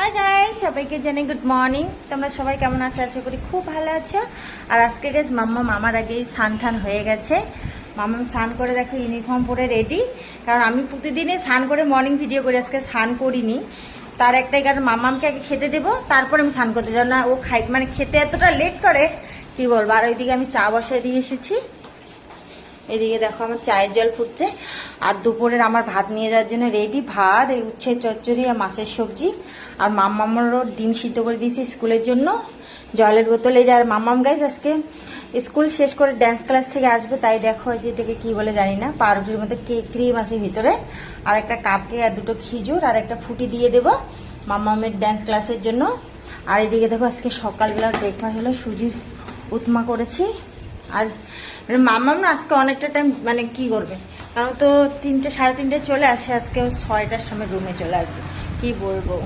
Hi guys, সবাইকে জানাই good morning. তোমরা সবাই কেমন আছো? আশা করি খুব ভালো আছো। আর আজকে গাইস মাম্মাম আমার আগেই স্নান টান হয়ে গেছে। মাম্মাম স্নান করে দেখো ইউনিফর্ম পরে রেডি। কারণ আমি প্রতিদিনই স্নান করে মর্নিং ভিডিও করি, আজকে স্নান করিনি। তার একটাই কারণ, মাম্মামকে আগে খেতে দেবো, তারপর আমি স্নান করতে যাবো না। ও মানে খেতে এতটা লেট করে কি বলবো। আর ওইদিকে আমি চা বসায় দিয়ে এসেছি। এদিকে দেখো আমার চায়ের জল ফুটছে। আর দুপুরের আমার ভাত নিয়ে যাওয়ার জন্য রেডি। ভাত, এই উচ্ছে চচ্চড়ি আর মাছের সবজি। আর মাম্মামেরও ডিম সিদ্ধ করে দিয়েছি স্কুলের জন্য, জলের বোতল। এই আর মাম্মাম গাইজ আজকে স্কুল শেষ করে ড্যান্স ক্লাস থেকে আসবে, তাই দেখো যে এটাকে কি বলে জানি না, পাউরুটির মধ্যে ক্রিম আছে ভিতরে, আর একটা কাপকে আর দুটো খিজুর আর একটা ফুটি দিয়ে দেবো মাম্মামের ড্যান্স ক্লাসের জন্য। আর এদিকে দেখো আজকে সকালবেলার ব্রেকফাস্ট হলো সুজির উপমা করেছি। আর মাম্মাম না আজকে অনেকটা টাইম মানে কি করবে, কারণ তো 3টে সাড়ে 3টে চলে আসে, আজকে 6টার সময় রুমে চলে আসবে। কি বলবো,